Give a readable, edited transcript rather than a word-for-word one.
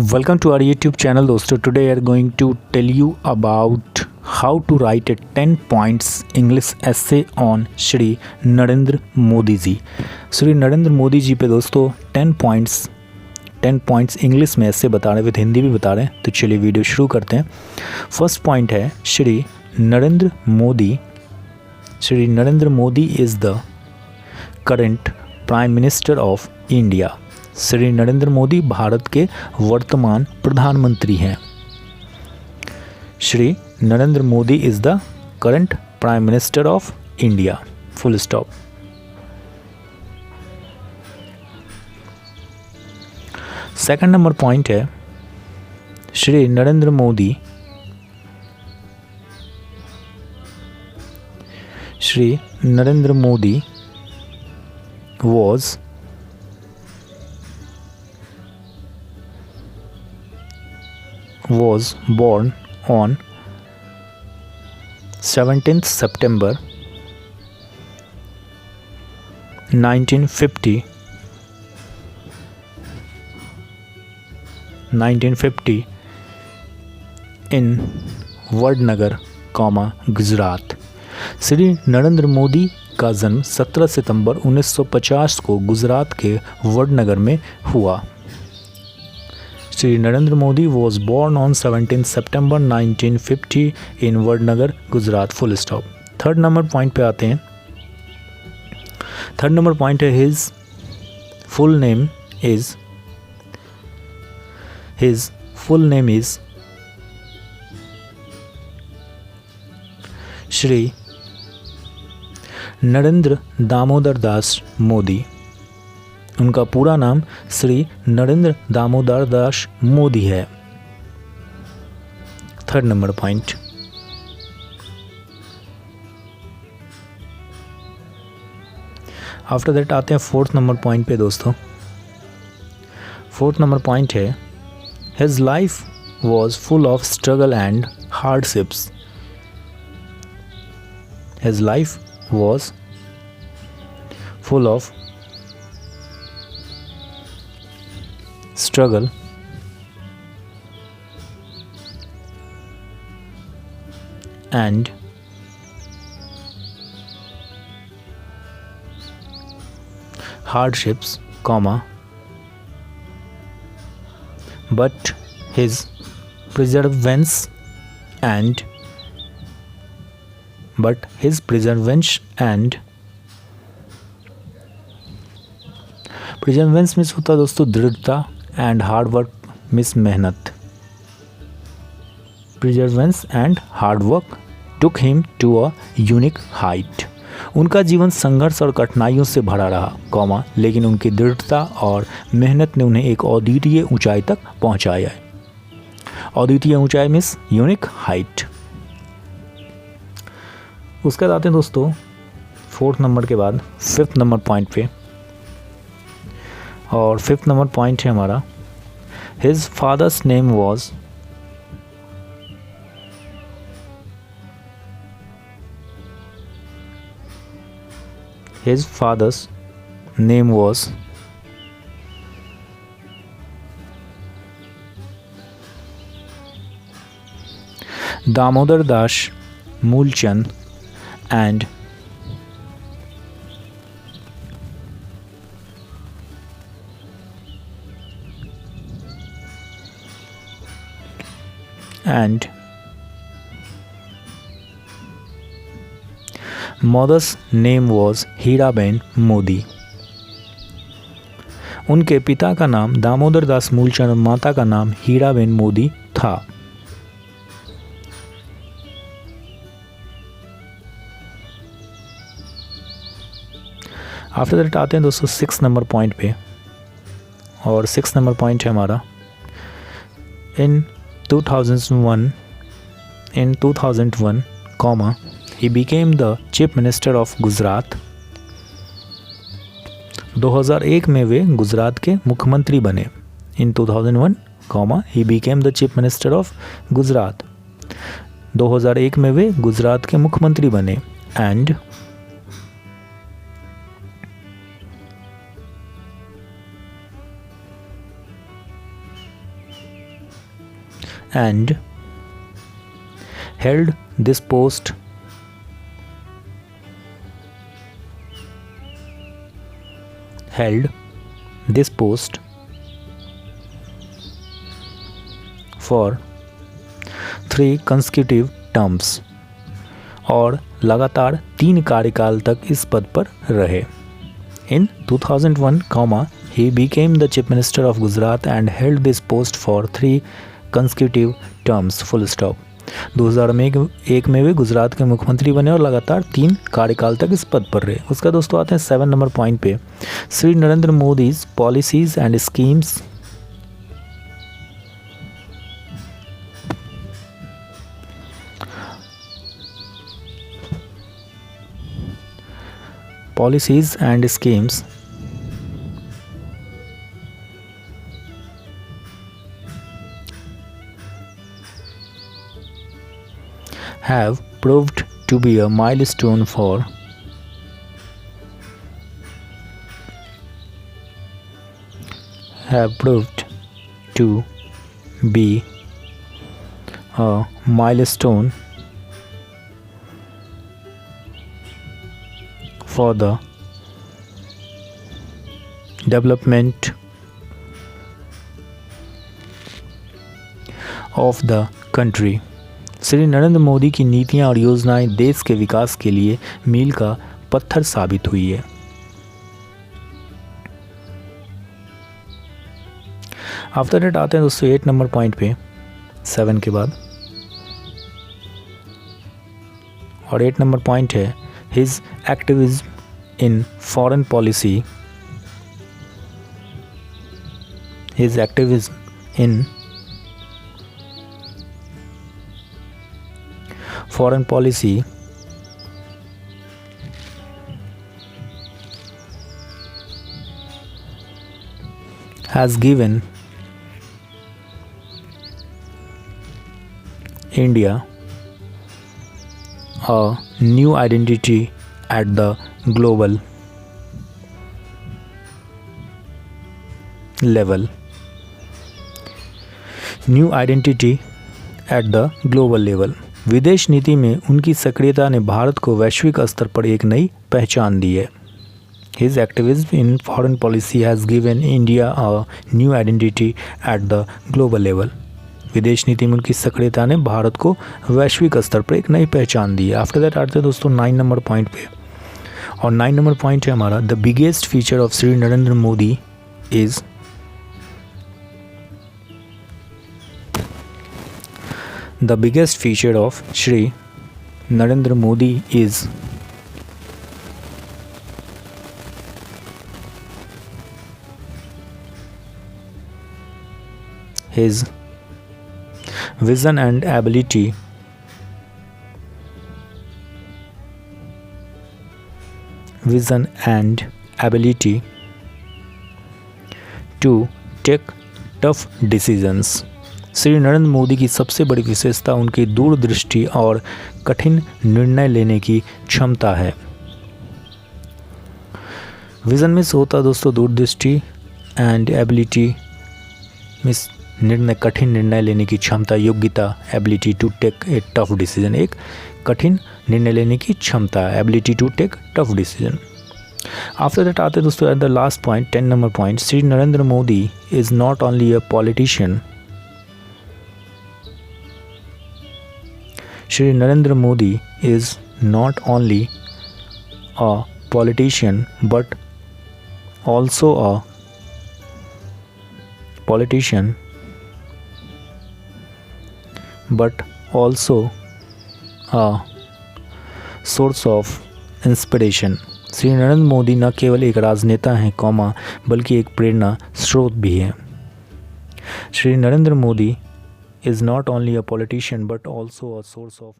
Welcome to our YouTube channel दोस्तों. Today I are going to tell you about how to write a 10 points English essay on Shri Narendra Modi ji. Shri Narendra Modi ji पे दोस्तों 10 points English में ऐसे बता रहे हैं, विद हिंदी भी बता रहे हैं. तो चलिए वीडियो शुरू करते हैं. फर्स्ट पॉइंट है Shri Narendra Modi is the current prime minister of India. Shri Narendra Modi Bharat के वर्तमान प्रधानमंत्री हैं. Shri Narendra Modi is the current prime minister of India. Full stop. Second number point है Shri Narendra Modi was born on 17th September 1950 in Vadnagar, Gujarat. Shri Narendra Modi का जन्म 17 सितंबर 1950 को गुजरात के वडनगर में हुआ. Shri Narendra Modi was born on 17 September 1950 in Vadnagar, Gujarat. Full stop. Third number point पे आते हैं. थर्ड नंबर पॉइंट है his full name is Shri Narendra Damodar Das Modi. उनका पूरा नाम श्री नरेंद्र दामोदर दास मोदी है. Third number point. After that आते हैं फोर्थ नंबर पॉइंट पे दोस्तों. फोर्थ नंबर पॉइंट है his life was full of struggle and hardships. His life was full of struggle and hardships, but his perseverance and perseverance means होता है दोस्तों दृढ़ता, and hard work means मेहनत. Perseverance and hard work took him to a unique height. उनका जीवन संघर्ष और कठिनाइयों से भरा रहा, लेकिन उनकी दृढ़ता और मेहनत ने उन्हें एक अद्वितीय ऊंचाई तक पहुंचाया है. अद्वितीय ऊंचाई मीन्स यूनिक हाइट. उसके बाद आते हैं दोस्तों फोर्थ नंबर के बाद फिफ्थ नंबर पॉइंट पे. और फिफ्थ नंबर पॉइंट है हमारा his father's name was Damodar Das Mulchand and mother's name was Heeraben Modi. उनके पिता का नाम दामोदर दास मूलचंद और माता का नाम हीराबेन मोदी था. आफ्टर दैट आते हैं दोस्तों सिक्स नंबर पॉइंट पे. और सिक्स नंबर पॉइंट है हमारा इन 2001, he became the chief minister of Gujarat. 2001 में वे गुजरात के मुख्यमंत्री बने. इन 2001, he became the chief minister of Gujarat. 2001 में वे गुजरात के मुख्यमंत्री बने. And and held this post for 3 consecutive terms और लगातार 3 कार्यकाल तक इस पद पर रहे। In 2001, he became the Chief Minister of Gujarat and held this post for 3 consecutive terms. Full stop. 2001 में वे गुजरात के मुख्यमंत्री बने और लगातार 3 कार्यकाल तक इस पद पर रहे। उसका दोस्तों आते हैं 7 नंबर पॉइंट पे। Shri Narendra Modi's policies and schemes have proved to be a milestone for the development of the country। Shri Narendra Modi की नीतियां और योजनाएं देश के विकास के लिए मील का पत्थर साबित हुई है। आफ्टर दैट आते हैं दोस्तों 8 नंबर पॉइंट पे 7 के बाद, और 8 नंबर पॉइंट है his activism in foreign policy. His activism in foreign policy has given India a new identity at the global level। New identity at the global level. विदेश नीति में उनकी सक्रियता ने भारत को वैश्विक स्तर पर एक नई पहचान दी है। His activism in foreign policy has given India a new identity at the global level. विदेश नीति में उनकी सक्रियता ने भारत को वैश्विक स्तर पर एक नई पहचान दी है। आफ्टर दैट आते हैं दोस्तों 9 नंबर पॉइंट पे, और 9 नंबर पॉइंट है हमारा the biggest feature of Shri Narendra Modi is The biggest feature of Shri Narendra Modi is his vision and ability to take tough decisions। Shri Narendra Modi की सबसे बड़ी विशेषता उनकी दूरदृष्टि और कठिन निर्णय लेने की क्षमता है। विजन में से होता दोस्तों दूरदृष्टि, एंड एबिलिटी मीन्स कठिन निर्णय लेने की क्षमता, योग्यता, ability to take a tough decision, एक कठिन निर्णय लेने की क्षमता, ability to take tough decision. After that आते दोस्तों at the last point 10 number point, Shri Narendra Modi is not only a politician. Shri Narendra Modi is not only a politician but also a source of inspiration। Shri Narendra Modi न केवल एक राजनेता हैं बल्कि एक प्रेरणा स्रोत भी हैं। Shri Narendra Modi is not only a politician but also a source of